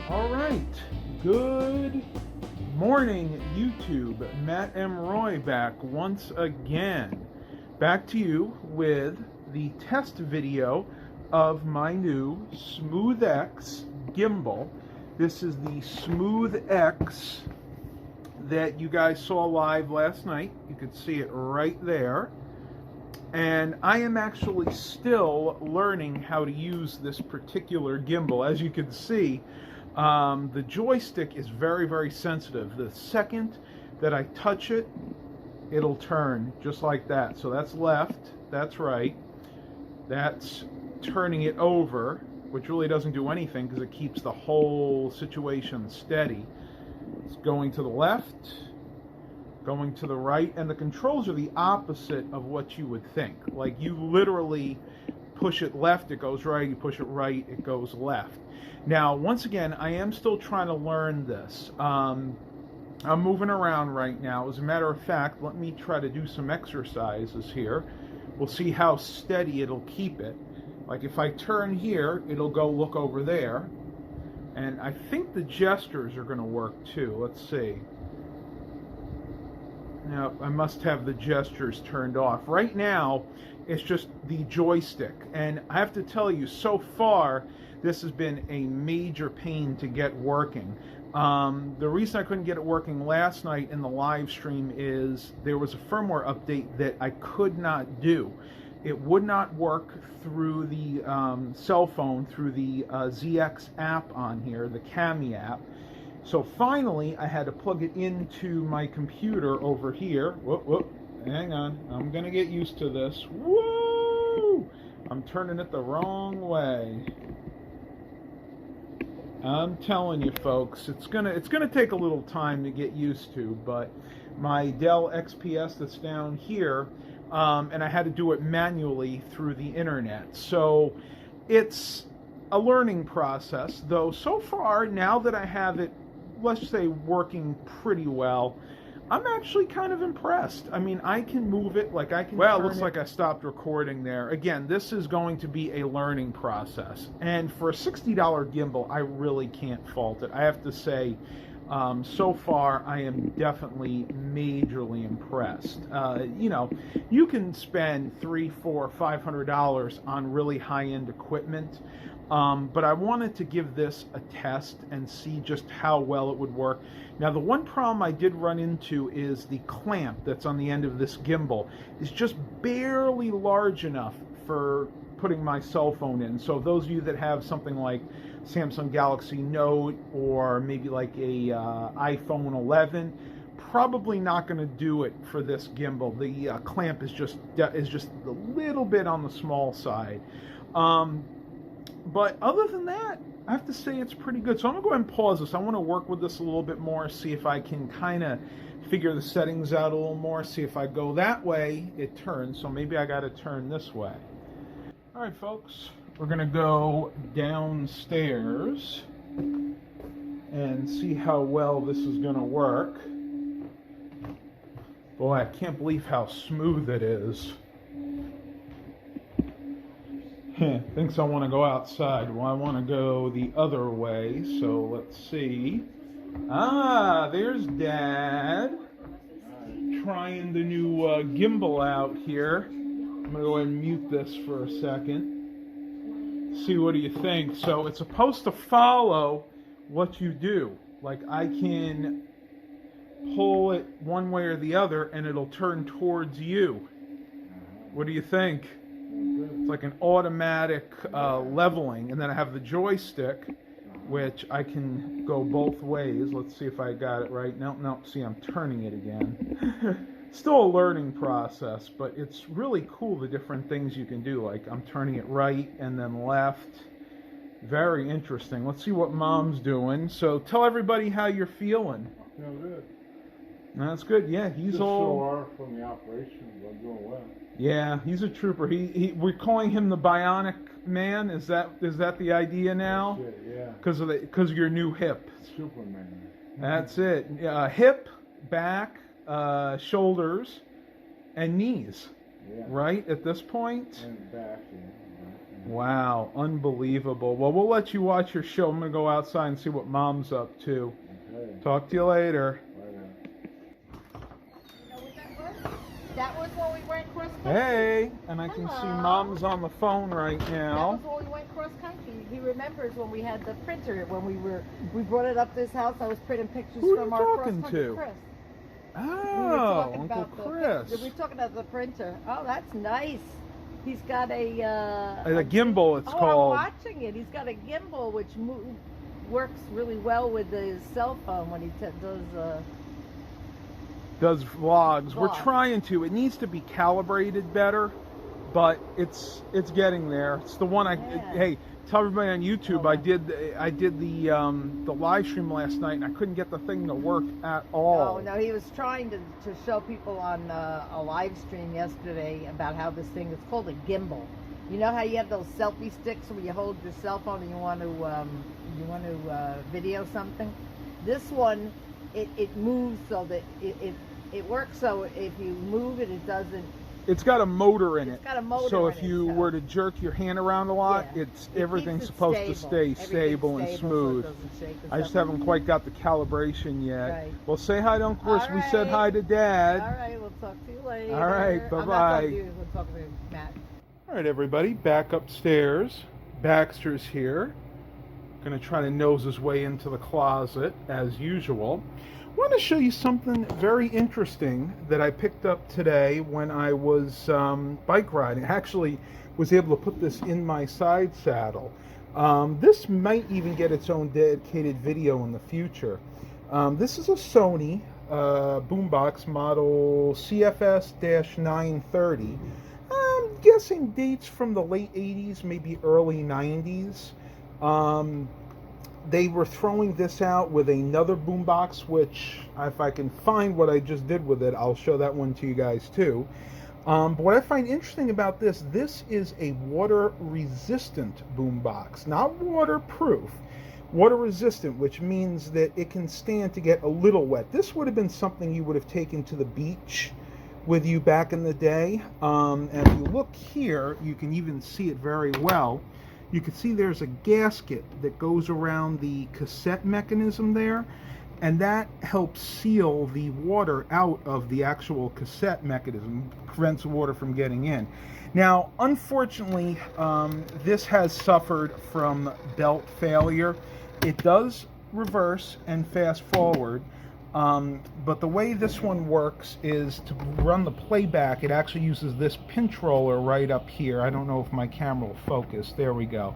All right, good morning, YouTube. Matt M. Roy back once again. Back to you with the test video of my new Smooth X gimbal. This is the Smooth X that you guys saw live last night. You could see it right there. And I am actually still learning how to use this particular gimbal. As you can see, the joystick is very, very sensitive. The second that I touch it, it'll turn just like that. So that's left, that's right. That's turning it over, which really doesn't do anything because it keeps the whole situation steady. It's going to the left, going to the right, and the controls are the opposite of what you would think. Like, you literally push it left, it goes right, you push it right, it goes left. Now, once again, I am still trying to learn this. I'm moving around right now. As a matter of fact, let me try to do some exercises here. We'll see how steady it'll keep it. Like, if I turn here, it'll go look over there. And I think the gestures are going to work too. Let's see. Now, I must have the gestures turned off. Right now, it's just the joystick. And I have to tell you, so far, this has been a major pain to get working. The reason I couldn't get it working last night in the live stream is there was a firmware update that I could not do. It would not work through the cell phone, through the ZX app on here, the Cami app. So finally, I had to plug it into my computer over here. Whoop, hang on. I'm going to get used to this. Woo! I'm turning it the wrong way. I'm telling you, folks, it's gonna take a little time to get used to, but my Dell XPS that's down here, and I had to do it manually through the internet. So it's a learning process, though so far, now that I have it, let's say, working pretty well, I'm actually kind of impressed. I mean, I can move it, like I can. Well, it looks like I stopped recording there. Again, this is going to be a learning process. And for a $60 gimbal, I really can't fault it. I have to say, so far, I am definitely majorly impressed. You know, you can spend $300, $400, $500 on really high-end equipment. But I wanted to give this a test and see just how well it would work. Now, the one problem I did run into is the clamp that's on the end of this gimbal is just barely large enough for putting my cell phone in. So those of you that have something like Samsung Galaxy Note or maybe like a iPhone 11, probably not going to do it for this gimbal. The clamp is just a little bit on the small side. But other than that, I have to say it's pretty good. So I'm going to go ahead and pause this. I want to work with this a little bit more, see if I can kind of figure the settings out a little more, see if I go that way, it turns. So maybe I got to turn this way. All right, folks, we're going to go downstairs and see how well this is going to work. Boy, I can't believe how smooth it is. Thinks I want to go outside. Well, I want to go the other way, so let's see. Ah, there's Dad. Trying the new gimbal out here. I'm going to go ahead and mute this for a second. See, what do you think? So it's supposed to follow what you do. Like, I can pull it one way or the other, and it'll turn towards you. What do you think? It's like an automatic leveling, and then I have the joystick, which I can go both ways. Let's see if I got it right. No, see, I'm turning it again. Still a learning process, but it's really cool the different things you can do. Like, I'm turning it right and then left. Very interesting. Let's see what Mom's doing. So tell everybody how you're feeling. I feel good. That's good. Yeah, he's just all sore from the operation, but doing well. Yeah, he's a trooper. We're calling him the Bionic Man. Is that the idea now? That's it, yeah. Because of your new hip. Superman. That's it. Hip, back, shoulders, and knees. Yeah. Right at this point. And back. Yeah. Wow, unbelievable. Well, we'll let you watch your show. I'm going to go outside and see what Mom's up to. Okay. Talk to you later. Later. You know what that was? That was when we went cross country. Hey, and I can see Hello. Mom's on the phone right That now. was when we went cross country. He remembers when we had the printer, when we brought it up this house. I was printing pictures Who are from you our cross talking country to? Chris. Oh, We were talking Uncle about Chris. we were talking about the printer. Oh, that's nice. He's got a gimbal, it's called. I'm watching it. He's got a gimbal which works really well with his cell phone when he Does vlogs. We're Vlogs. trying to. It needs to be calibrated better, but it's getting there. It's the one Yeah. hey, tell everybody on YouTube Oh. I did the live stream last night and I couldn't get the thing to work at all. No, he was trying to show people on a live stream yesterday about how this thing is called a gimbal. You know how you have those selfie sticks where you hold your cell phone and you want to video something? This one, it moves so that it works. So if you move it, it doesn't. It's got a motor in it. It's got a motor so in if it, you so- were to jerk your hand around a lot, Yeah. everything's keeps it supposed to stable. stay Everything's stable and so it smooth. doesn't shake and I just stuff. haven't quite got the calibration yet. Right. Well, say hi to Uncle Chris. All We said right. hi to Dad. All right, we'll talk to you later. All right, I'm not bye-bye. talking to you, we'll talk to Matt. All right, everybody, back upstairs. Baxter's here. Going to try to nose his way into the closet as usual. I want to show you something very interesting that I picked up today when I was bike riding. I actually was able to put this in my side saddle. This might even get its own dedicated video in the future. This is a Sony Boombox model CFS-930. I'm guessing dates from the late 80s, maybe early 90s. They were throwing this out with another boombox, which if I can find what I just did with it, I'll show that one to you guys too. But what I find interesting about this is a water-resistant boombox, not waterproof. Water-resistant, which means that it can stand to get a little wet. This would have been something you would have taken to the beach with you back in the day. And if you look here, you can even see it very well. You can see there's a gasket that goes around the cassette mechanism there, and that helps seal the water out of the actual cassette mechanism, prevents water from getting in. Now, unfortunately, this has suffered from belt failure. It does reverse and fast forward, but the way this one works is to run the playback, it actually uses this pinch roller right up here. I don't know if my camera will focus. There we go.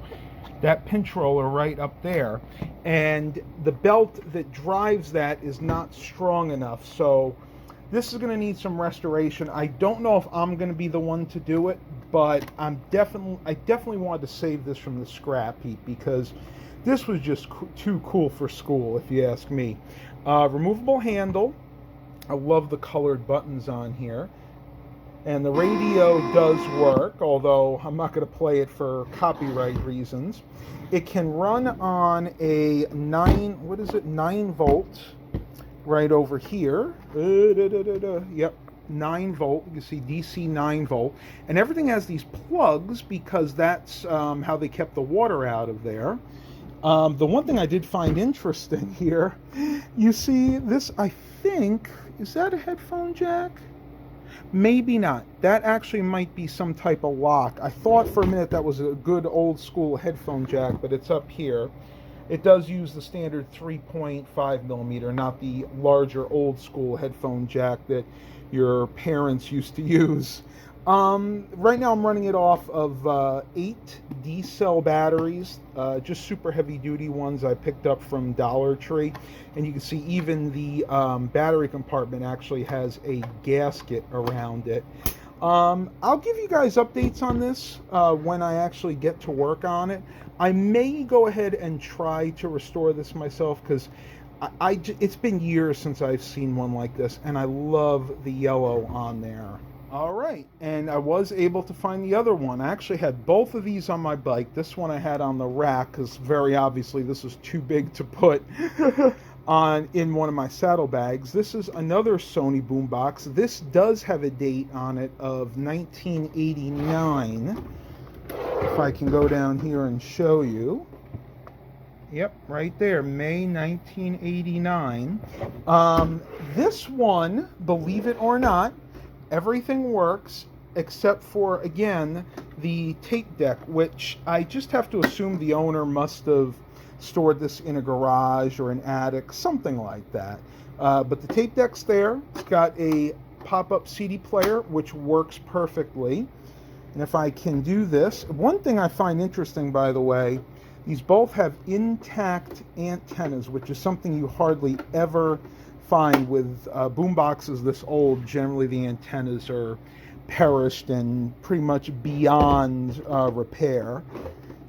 That pinch roller right up there. And the belt that drives that is not strong enough. So this is going to need some restoration. I don't know if I'm going to be the one to do it, but I definitely wanted to save this from the scrap heap because this was just too cool for school, if you ask me. Removable handle. I love the colored buttons on here. And the radio does work, although I'm not going to play it for copyright reasons. It can run on a 9 volt right over here. Yep, 9 volt. You can see DC 9 volt. And everything has these plugs because that's how they kept the water out of there. The one thing I did find interesting here, you see this, I think, is that a headphone jack? Maybe not. That actually might be some type of lock. I thought for a minute that was a good old school headphone jack, but it's up here. It does use the standard 3.5 millimeter, not the larger old school headphone jack that your parents used to use. Right now I'm running it off of 8 D-cell batteries, just super heavy duty ones I picked up from Dollar Tree. And you can see even the battery compartment actually has a gasket around it. I'll give you guys updates on this when I actually get to work on it. I may go ahead and try to restore this myself because it's been years since I've seen one like this, and I love the yellow on there. All right, and I was able to find the other one. I actually had both of these on my bike. This one I had on the rack because very obviously this was too big to put in one of my saddlebags. This is another Sony boombox. This does have a date on it of 1989. If I can go down here and show you. Yep, right there, May 1989. This one, believe it or not, everything works except for, again, the tape deck, which I just have to assume the owner must have stored this in a garage or an attic, something like that. But the tape deck's there. It's got a pop-up CD player, which works perfectly. And if I can do this, one thing I find interesting, by the way, these both have intact antennas, which is something you hardly ever find with boomboxes this old. Generally, the antennas are perished and pretty much beyond repair.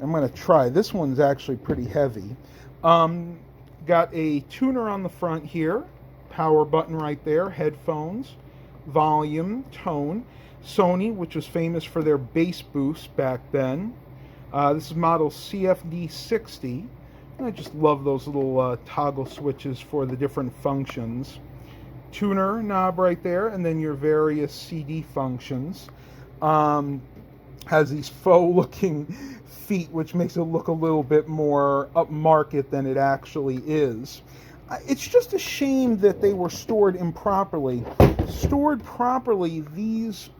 I'm going to try. This one's actually pretty heavy. Got a tuner on the front here, power button right there, headphones, volume, tone. Sony, which was famous for their bass boost back then. This is model CFD60. I just love those little toggle switches for the different functions. Tuner knob right there, and then your various CD functions. Has these faux looking feet, which makes it look a little bit more upmarket than it actually is. It's just a shame that they were stored improperly. Stored properly, these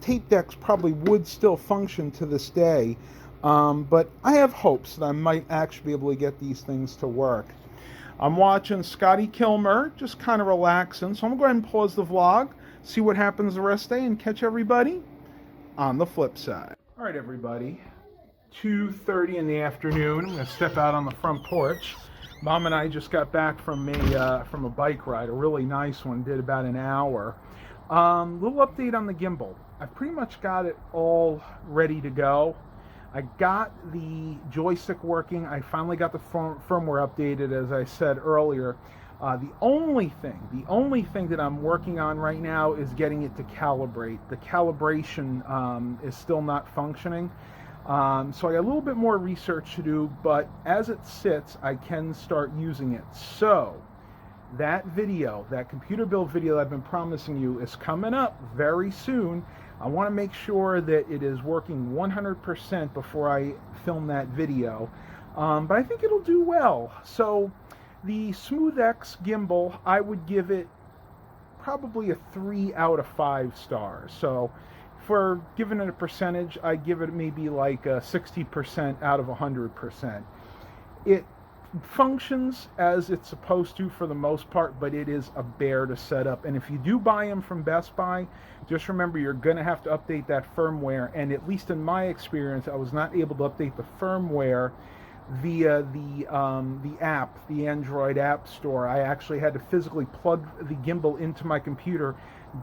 tape decks probably would still function to this day. But I have hopes that I might actually be able to get these things to work. I'm watching Scotty Kilmer, just kind of relaxing. So I'm going to go ahead and pause the vlog, see what happens the rest of the day, and catch everybody on the flip side. All right, everybody. 2:30 in the afternoon. I'm going to step out on the front porch. Mom and I just got back from a bike ride, a really nice one. Did about an hour. Little update on the gimbal. I've pretty much got it all ready to go. I got the joystick working. I finally got the firmware updated, as I said earlier. The only thing that I'm working on right now is getting it to calibrate. The calibration is still not functioning. So I got a little bit more research to do, but as it sits, I can start using it. So that video, that computer build video that I've been promising you, is coming up very soon. I want to make sure that it is working 100% before I film that video, but I think it'll do well. So the SmoothX gimbal, I would give it probably a 3 out of 5 stars. So for giving it a percentage, I give it maybe like a 60% out of 100%. It functions as it's supposed to for the most part, but it is a bear to set up. And if you do buy them from Best Buy, just remember you're going to have to update that firmware. And at least in my experience, I was not able to update the firmware via the app, the Android App Store. I actually had to physically plug the gimbal into my computer,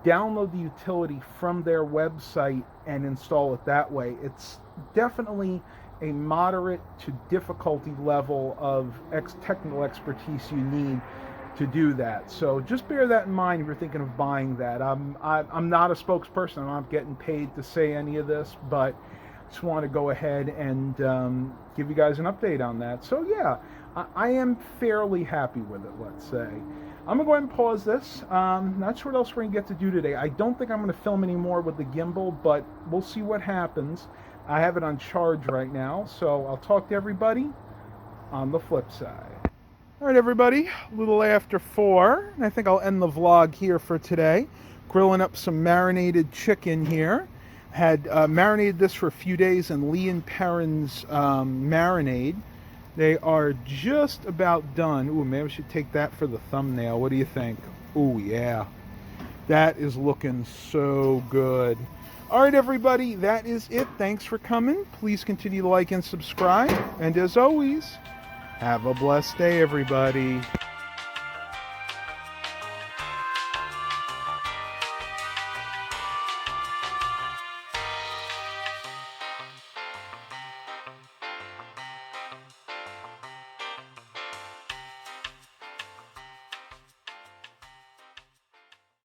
download the utility from their website, and install it that way. It's definitely a moderate to difficulty level of technical expertise you need to do that. So just bear that in mind if you're thinking of buying that. I'm not a spokesperson. I'm not getting paid to say any of this, but just want to go ahead and give you guys an update on that. So yeah, I am fairly happy with it, let's say. I'm going to go ahead and pause this. Not sure what else we're going to get to do today. I don't think I'm going to film any more with the gimbal, but we'll see what happens. I have it on charge right now, so I'll talk to everybody on the flip side. All right, everybody, a little after 4, and I think I'll end the vlog here for today. Grilling up some marinated chicken here. Had marinated this for a few days in Lee & Perrin's marinade. They are just about done. Ooh, maybe I should take that for the thumbnail. What do you think? Ooh, yeah. That is looking so good. All right, everybody, that is it. Thanks for coming. Please continue to like and subscribe. And as always, have a blessed day, everybody.